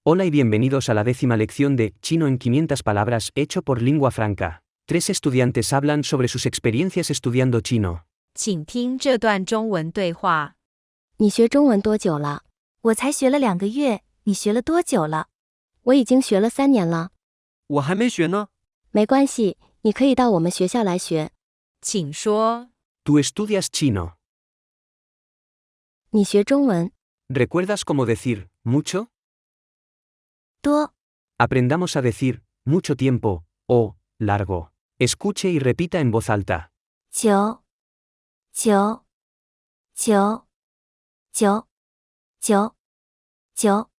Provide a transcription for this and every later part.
Hola y bienvenidos a la 10ª lección de Chino en 500 palabras hecho por Lingua Franca. 3 estudiantes hablan sobre sus experiencias estudiando chino. 请听这段中文对话。你学中文多久了？我才学了2个月，你学了多久了？我已经学了3年了。我还没学呢。没关系，你可以到我们学校来学。请说。¿Tú estudias chino? 你学中文 ¿Recuerdas cómo decir mucho? 多 Aprendamos a decir mucho tiempo o largo. Escuche y repita en voz alta. 久久久久久久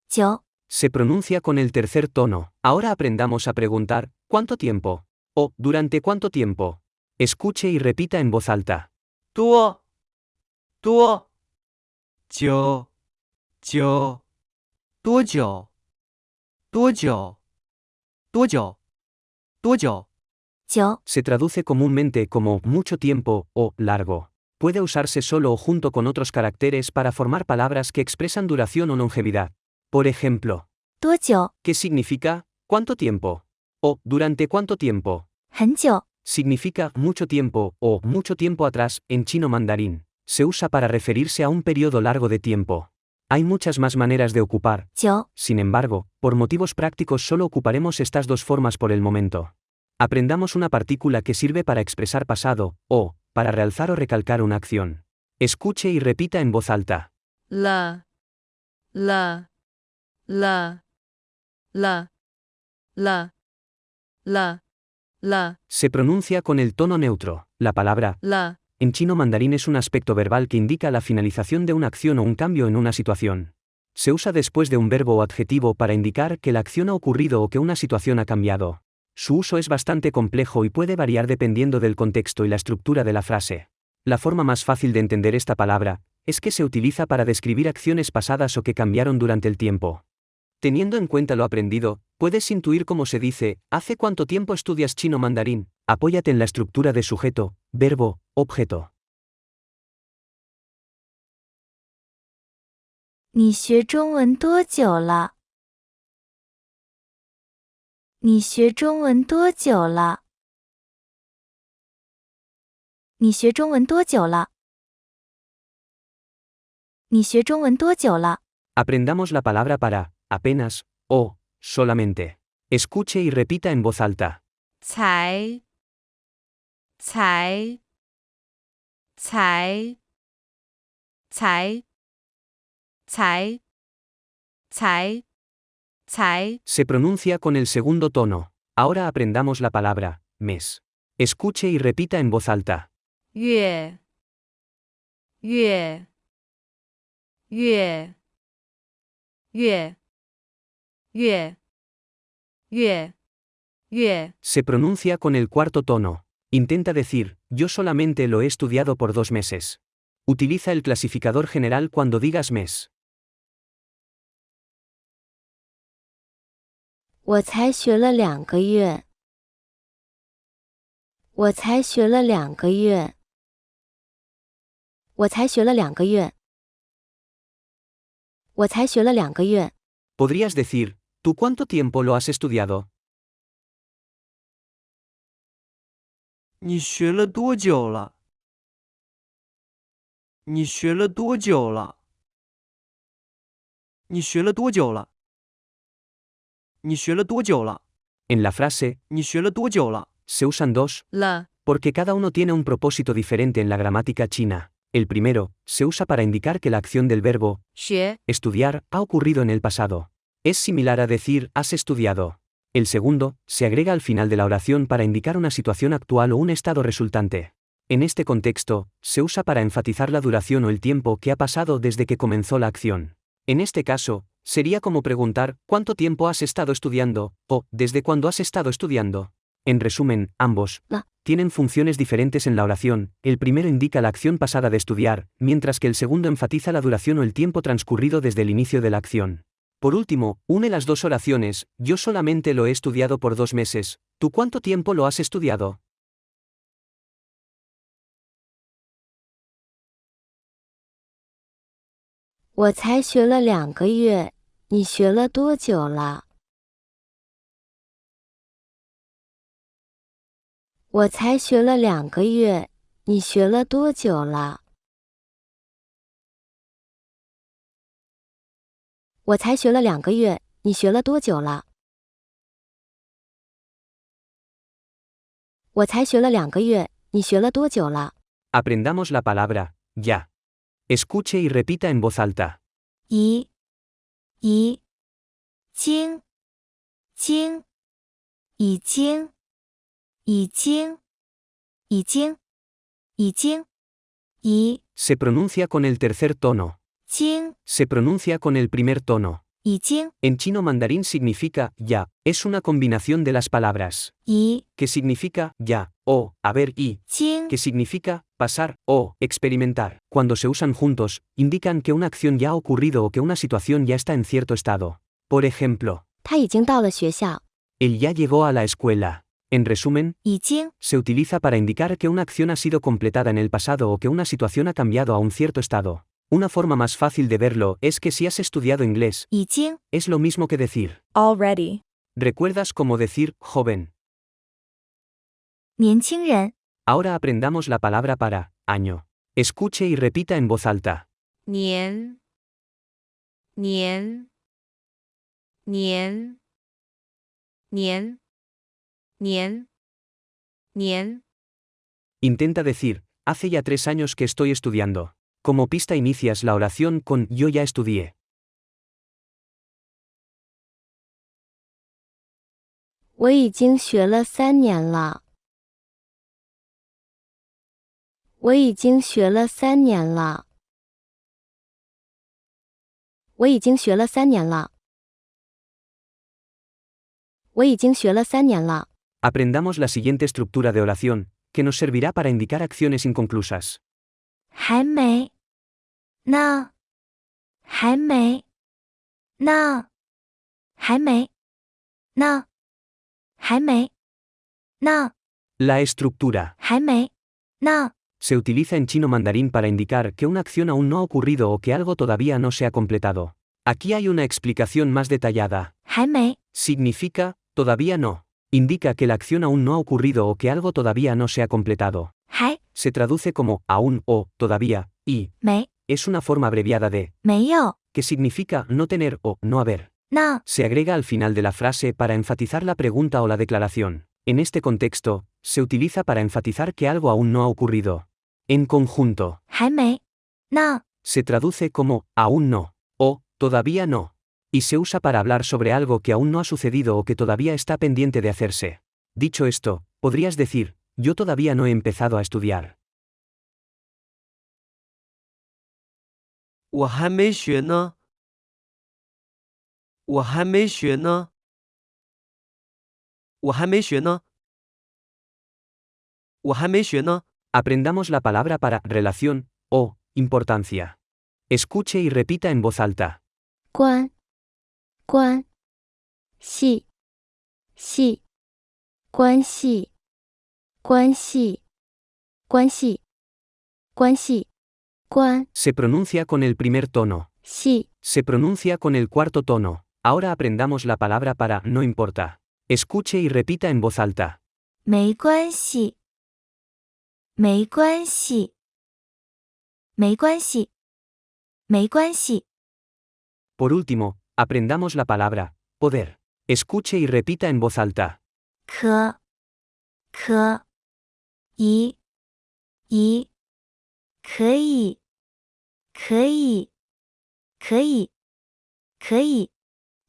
久 Se pronuncia con el tercer tono. Ahora aprendamos a preguntar ¿cuánto tiempo? O ¿durante cuánto tiempo? Escuche y repita en voz alta. 多多久久多久多久多久多久 久 Se traduce comúnmente como mucho tiempo o largo. Puede usarse solo o junto con otros caracteres para formar palabras que expresan duración o longevidad. Por ejemplo, 多久 ¿qué significa cuánto tiempo? O ¿durante cuánto tiempo? 很久 Significa mucho tiempo o mucho tiempo atrás en chino mandarín. Se usa para referirse a un periodo largo de tiempo. Hay muchas más maneras de ocupar. 久 Sin embargo, por motivos prácticos solo ocuparemos estas dos formas por el momento. Aprendamos una partícula que sirve para expresar pasado, o, para realzar o recalcar una acción. Escuche y repita en voz alta. 了了了了了了了 Se pronuncia con el tono neutro. La palabra 了 en chino mandarín es un aspecto verbal que indica la finalización de una acción o un cambio en una situación. Se usa después de un verbo o adjetivo para indicar que la acción ha ocurrido o que una situación ha cambiado. Su uso es bastante complejo y puede variar dependiendo del contexto y la estructura de la frase. La forma más fácil de entender esta palabra es que se utiliza para describir acciones pasadas o que cambiaron durante el tiempo. Teniendo en cuenta lo aprendido, puedes intuir cómo se dice, ¿hace cuánto tiempo estudias chino mandarín? Apóyate en la estructura de sujeto, verbo, objeto. 你学中文多久了？你学中文多久了？你学中文多久了？你学中文多久了？ Aprendamos la palabra para, apenas, o, solamente. Escuche y repita en voz alta. 才才才才才才才 Se pronuncia con el segundo tono. Ahora aprendamos la palabra mes. Escuche y repita en voz alta. 月月月月月月月 Se pronuncia con el cuarto tono. Intenta decir, yo solamente lo he estudiado por 2 meses. Utiliza el clasificador general cuando digas mes. 我才学了2个月。我才学了2个月。我才学了2个月。我才学了2个月。 Podrías decir, ¿tú cuánto tiempo lo has estudiado? 你学了多久了？你学了多久了？你学了多久了？你学了多久了？ En la frase, 你学了多久了？ se usan dos, 了 porque cada uno tiene un propósito diferente en la gramática china. El primero, se usa para indicar que la acción del verbo 学 estudiar ha ocurrido en el pasado. Es similar a decir has estudiado. El segundo, se agrega al final de la oración para indicar una situación actual o un estado resultante. En este contexto, se usa para enfatizar la duración o el tiempo que ha pasado desde que comenzó la acción. En este caso, sería como preguntar ¿cuánto tiempo has estado estudiando? O ¿desde cuándo has estado estudiando? En resumen, ambos tienen funciones diferentes en la oración. El primero indica la acción pasada de estudiar, mientras que el segundo enfatiza la duración o el tiempo transcurrido desde el inicio de la acción. Por último, une las dos oraciones, yo solamente lo he estudiado por 2 meses, ¿tú cuánto tiempo lo has estudiado? 我才学了2个月，你学了多久了？我才学了2个月，你学了多久了？我才学了2个月，你学了多久了？我才学了2个月，你学了多久了？ Aprendamos la palabra ya. Escuche y repita en voz alta. 已经已 Se pronuncia con el tercer tono. 经 Se pronuncia con el primer tono. 已经 En chino mandarín significa ya. Es una combinación de las palabras. 已 Que significa ya, o, haber y. 经 Que significa pasar o experimentar. Cuando se usan juntos, indican que una acción ya ha ocurrido o que una situación ya está en cierto estado. Por ejemplo, 他已经到了学校。 él ya llegó a la escuela. En resumen, 已经 se utiliza para indicar que una acción ha sido completada en el pasado o que una situación ha cambiado a un cierto estado. Una forma más fácil de verlo es que si has estudiado inglés, 已经 es lo mismo que decir. already, ¿Recuerdas cómo decir joven? 年轻人 Ahora aprendamos la palabra para año. Escuche y repita en voz alta. 年年年年年年 Intenta decir, hace ya 3 años que estoy estudiando. Como pista inicias la oración con yo ya estudié. 我已经学了3年了。我已经学了3年了。我已经学了3年了。我已经学了3年了。 Aprendamos la siguiente estructura de oración, que nos servirá para indicar acciones inconclusas. 还没呢还没呢还没呢还没呢 La estructura 还没呢 se utiliza en chino mandarín para indicar que una acción aún no ha ocurrido o que algo todavía no se ha completado. Aquí hay una explicación más detallada. 还没 Significa, todavía no. Indica que la acción aún no ha ocurrido o que algo todavía no se ha completado. 还 Se traduce como aún o todavía, y 没 es una forma abreviada de, 没有 que significa no tener o no haber. 呢 Se agrega al final de la frase para enfatizar la pregunta o la declaración. En este contexto, se utiliza para enfatizar que algo aún no ha ocurrido. En conjunto, 还没呢 se traduce como aún no o todavía no, y se usa para hablar sobre algo que aún no ha sucedido o que todavía está pendiente de hacerse. Dicho esto, podrías decir, yo todavía no he empezado a estudiar. 我还没学呢。我还没学呢。我还没学呢。我还没学呢。 Aprendamos la palabra para relación o importancia. Escuche y repita en voz alta. 关系关系关 Se pronuncia con el primer tono. 系 Se pronuncia con el cuarto tono. Ahora aprendamos la palabra para no importa. Escuche y repita en voz alta. 没关系没关系没关系没关系 Por último, aprendamos la palabra poder. Escuche y repita en voz alta. 可以可以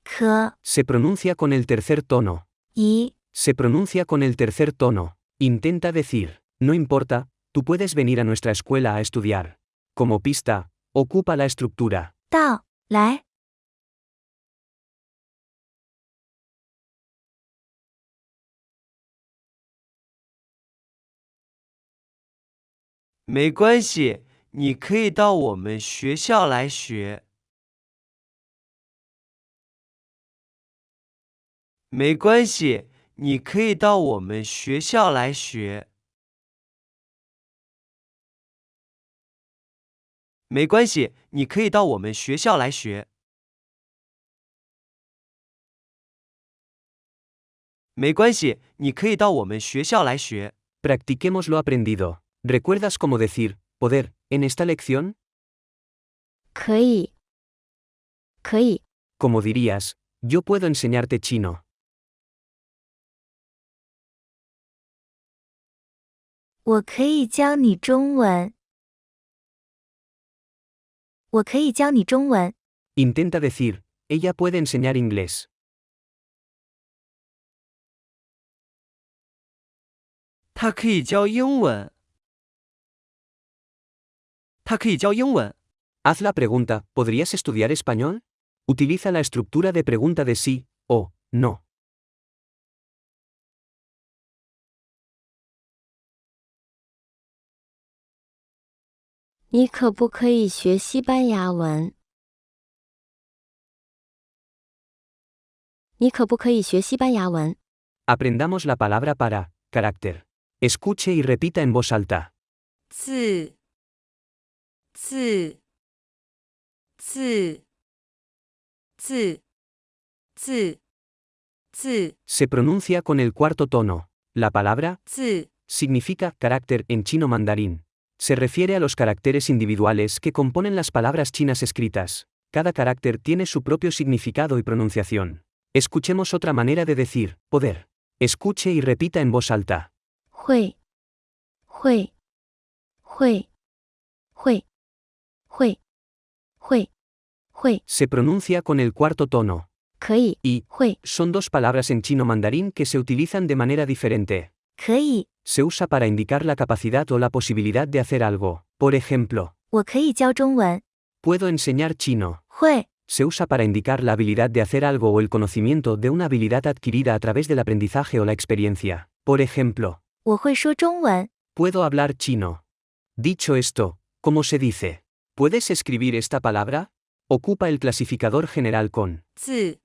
可 Se pronuncia con el tercer tono. 以 Se pronuncia con el tercer tono. Intenta decir, no importa, tú puedes venir a nuestra escuela a estudiar. Como pista, ocupa la estructura. 到来没关系，你可以到我们学校来学。没关系，你可以到我们学校来学。没关系，你可以到我们学校来学。没关系，你可以到我们学校来学。Practiquemos lo aprendido. ¿Recuerdas cómo decir poder en esta lección? 可以，可以， Como dirías, yo puedo enseñarte chino. 我可以教你中文。我可以教你中文。 Intenta decir, ella puede enseñar inglés. 他可以教英文。他可以教英文。 Haz la pregunta, ¿podrías estudiar español? Utiliza la estructura de pregunta de sí o no. 你可不可以学西班牙文？你可不可以学西班牙文？ Aprendamos la palabra para carácter. Escuche y repita en voz alta. 字字字字字字 Se pronuncia con el cuarto tono. La palabra 字 significa carácter en chino mandarín. Se refiere a los caracteres individuales que componen las palabras chinas escritas. Cada carácter tiene su propio significado y pronunciación. Escuchemos otra manera de decir poder. Escuche y repita en voz alta. 会，会，会，会，会，会，会， Se pronuncia con el cuarto tono. 可以， Y 会， son dos palabras en chino mandarín que se utilizan de manera diferente. 可以， Se usa para indicar la capacidad o la posibilidad de hacer algo. Por ejemplo, 我可以教中文。 puedo enseñar chino. 会， Se usa para indicar la habilidad de hacer algo o el conocimiento de una habilidad adquirida a través del aprendizaje o la experiencia. Por ejemplo, 我会说中文。 puedo hablar chino. Dicho esto, ¿cómo se dice? ¿Puedes escribir esta palabra? Ocupa el clasificador general con 字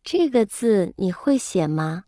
这个字你会写吗？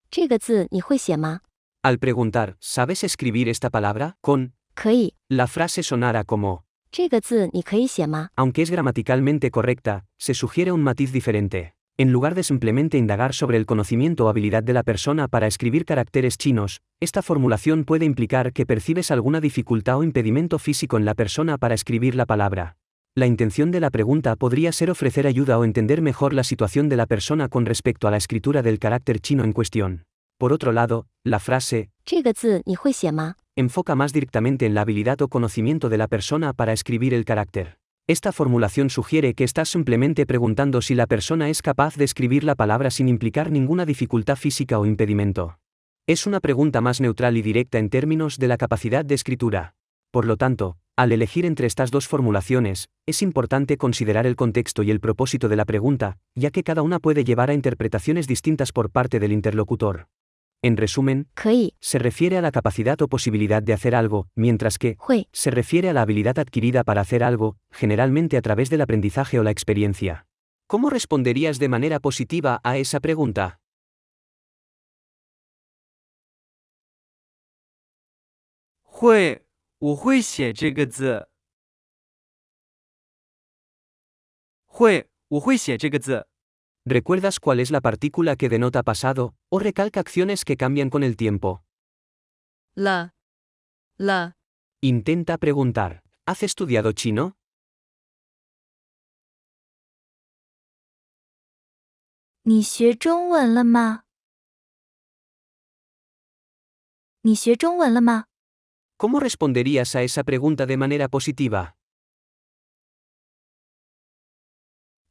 这个字你会写吗？ Al preguntar, ¿sabes escribir esta palabra? Con 可以， la frase sonara como 这个字你可以写吗？ aunque es gramaticalmente correcta, se sugiere un matiz diferente. En lugar de simplemente indagar sobre el conocimiento o habilidad de la persona para escribir caracteres chinos, esta formulación puede implicar que percibes alguna dificultad o impedimento físico en la persona para escribir la palabra. La intención de la pregunta podría ser ofrecer ayuda o entender mejor la situación de la persona con respecto a la escritura del carácter chino en cuestión. Por otro lado, la frase 这个字你会写吗？ enfoca más directamente en la habilidad o conocimiento de la persona para escribir el carácter. Esta formulación sugiere que estás simplemente preguntando si la persona es capaz de escribir la palabra sin implicar ninguna dificultad física o impedimento. Es una pregunta más neutral y directa en términos de la capacidad de escritura. Por lo tanto, al elegir entre estas dos formulaciones, es importante considerar el contexto y el propósito de la pregunta, ya que cada una puede llevar a interpretaciones distintas por parte del interlocutor. En resumen, 可以， se refiere a la capacidad o posibilidad de hacer algo, mientras que 会， se refiere a la habilidad adquirida para hacer algo, generalmente a través del aprendizaje o la experiencia. ¿Cómo responderías de manera positiva a esa pregunta? 会，我会写这个字。会，我会写这个字。 ¿Recuerdas cuál es la partícula que denota pasado, o recalca acciones que cambian con el tiempo? 了了 Intenta preguntar, ¿has estudiado chino? 你学中文了吗？你学中文了吗？ ¿Cómo responderías a esa pregunta de manera positiva?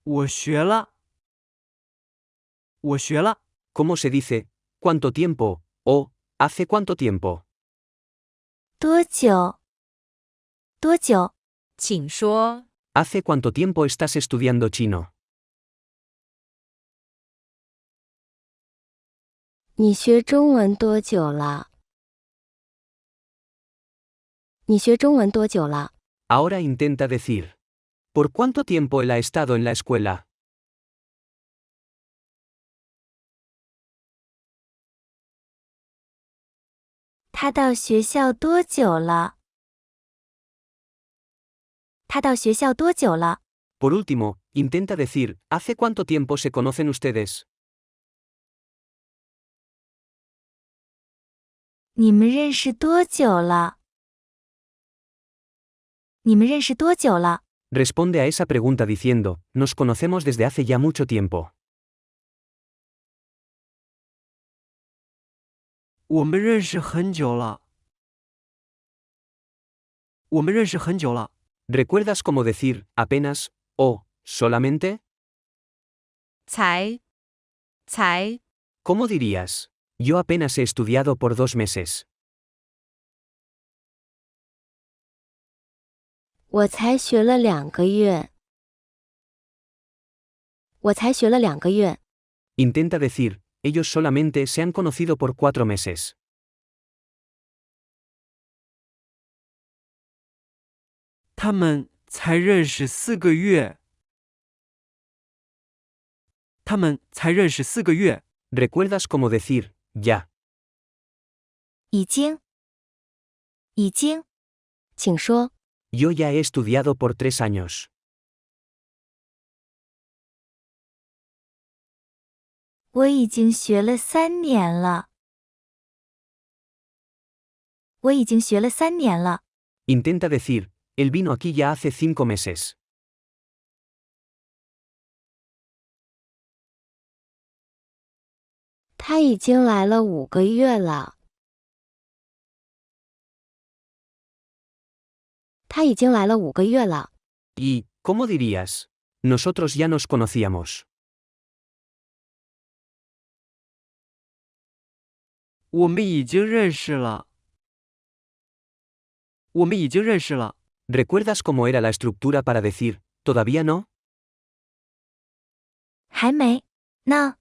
我学了。我学了。 ¿Cómo se dice, cuánto tiempo, o hace cuánto tiempo? 多久？多久？请说 ¿Hace cuánto tiempo estás estudiando chino? 你学中文多久了？你学中文多久了？ Ahora intenta decir, ¿por cuánto tiempo él ha estado en la escuela? 他到学校多久了？他到学校多久了？ Por último, intenta decir, ¿hace cuánto tiempo se conocen ustedes? 你们认识多久了？你们认识多久了？ Responde a esa pregunta diciendo, nos conocemos desde hace ya mucho tiempo. 我们认识很久了。我们认识很久了。 ¿Recuerdas cómo decir, apenas, o, solamente? 才 ¿Cómo dirías? Yo apenas he estudiado por 2 meses. 我才学了2个月。我才学了2个月。 Intenta decir, ellos solamente se han conocido por 4 meses. 他们才认识4个月。他们才认识4个月。 ¿Recuerdas cómo decir, ya? 已经。请说。 Yo ya he estudiado por 3 años. 我已经学了3年了。我已经学了3年了。 Intenta decir, él vino aquí ya hace 5 meses. 他已经来了5个月了。他已经来了5个月了。 ¿Y, cómo dirías? Nosotros ya nos conocíamos. 我们已经认识了。我们已经认识了。 ¿Recuerdas cómo era la estructura para decir, todavía no? 还没呢。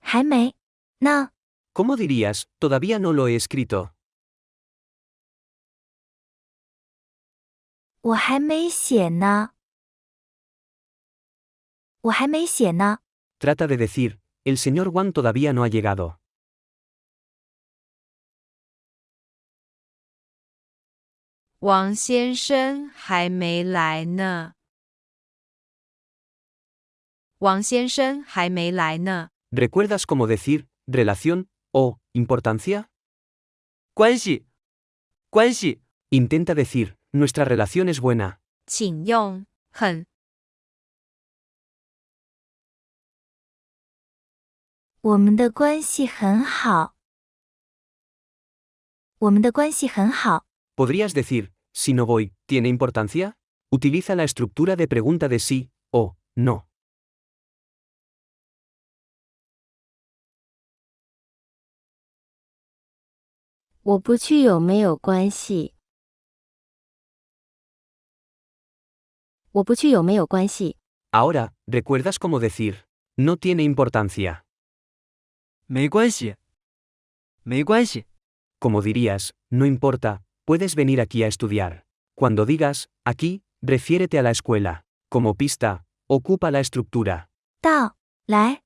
还没呢。 ¿Cómo dirías, todavía no lo he escrito? 我还没写呢。我还没写呢。 Trata de decir, el señor Wang todavía no ha llegado. 王先生还没来呢。王先生还没来呢。 ¿Recuerdas cómo decir, relación, o, importancia? 关系。关系。 Intenta decir, nuestra relación es buena. 请用很我们的关系很好。我们的关系很好。 ¿Podrías decir, si no voy, ¿tiene importancia? Utiliza la estructura de pregunta de sí, o, no. 我不去有没有关系？我不去有没有关系？ Ahora, ¿recuerdas cómo decir, no tiene importancia? 没关系。没关系。 Como dirías, no importa, puedes venir aquí a estudiar. Cuando digas, aquí, refiérete a la escuela. Como pista, ocupa la estructura. 到来。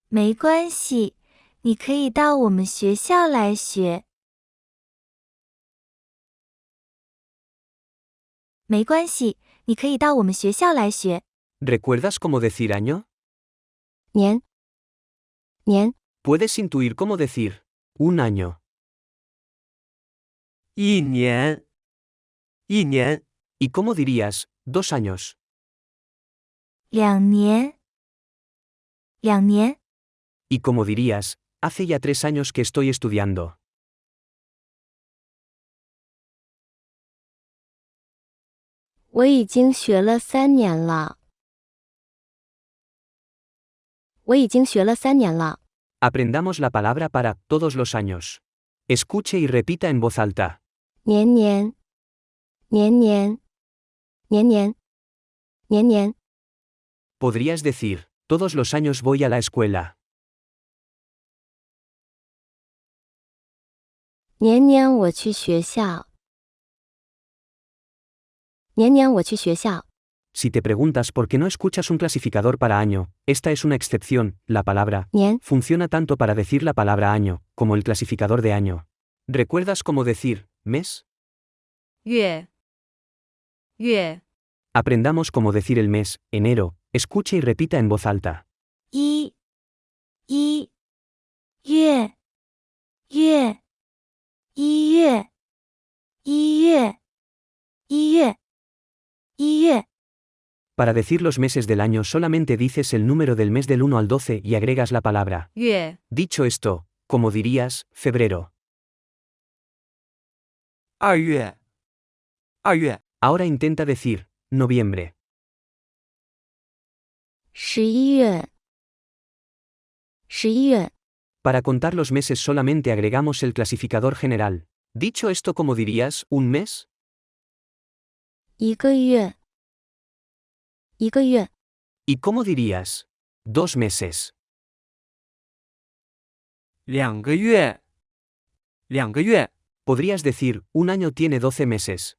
没关系，你可以到我们学校来学。没关系，你可以到我们学校来学。 ¿Recuerdas cómo decir año? 年。年。 Puedes intuir cómo decir, un año. 1年。1年。 ¿Y cómo dirías, 2 años? 2年。2年。 ¿Y cómo dirías, hace ya 3 años que estoy estudiando? 我已经学了3年了。我已经学了3年了。 Aprendamos la palabra para todos los años. Escuche y repita en voz alta. 年年。年年。年年。年年。 Podrías decir, todos los años voy a la escuela. 年年我去学校。年年我去学校。Si te preguntas por qué no escuchas un clasificador para año, esta es una excepción. La palabra 年、 funciona tanto para decir la palabra año, como el clasificador de año. ¿Recuerdas cómo decir mes? 月，月， Aprendamos cómo decir el mes, enero. Escuche y repita en voz alta. 一月，一月，一月。 Para decir los meses del año solamente dices el número del mes del 1 al 12 y agregas la palabra. 月， Dicho esto, ¿cómo dirías, febrero? 2月，2月， Ahora intenta decir, noviembre. 11月，11月， Para contar los meses solamente agregamos el clasificador general. Dicho esto, ¿cómo dirías, un mes? 一个月，一个月， ¿Y cómo dirías, 2 meses? 2个月，2个月， Podrías decir, un año tiene 12 meses.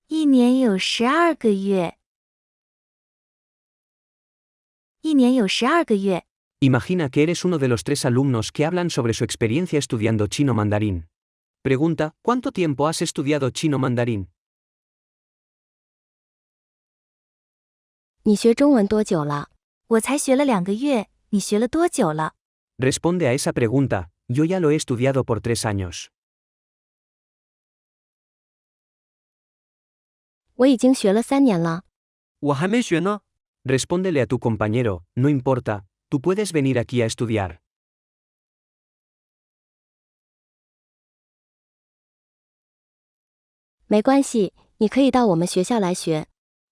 一年有12个月，一年有12个月。 Imagina que eres uno de los 3 alumnos que hablan sobre su experiencia estudiando chino mandarín. Pregunta, ¿cuánto tiempo has estudiado chino mandarín? 你学中文多久了？我才学了2个月，你学了多久了？ Responde a esa pregunta, yo ya lo he estudiado por 3 años. 我已经学了3年了。我还没学呢。 Respóndele a tu compañero, no importa, tú puedes venir aquí a estudiar. 没关系，你可以到我们学校来学。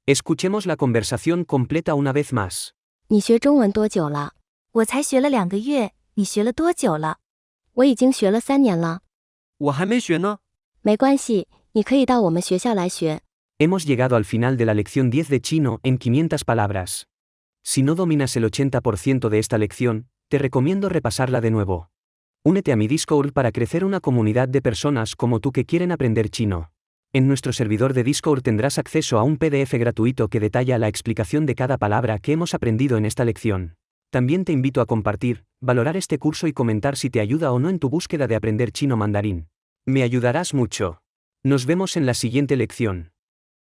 Escuchemos la conversación completa una vez más. 你学中文多久了？我才学了2个月，你学了多久了？我已经学了3年了。我还没学呢。没关系，你可以到我们学校来学。 Hemos llegado al final de la lección 10 de chino en 500 palabras. Si no dominas el 80% de esta lección, te recomiendo repasarla de nuevo. Únete a mi Discord para crecer una comunidad de personas como tú que quieren aprender chino. En nuestro servidor de Discord tendrás acceso a un PDF gratuito que detalla la explicación de cada palabra que hemos aprendido en esta lección. También te invito a compartir, valorar este curso y comentar si te ayuda o no en tu búsqueda de aprender chino mandarín. Me ayudarás mucho. Nos vemos en la siguiente lección.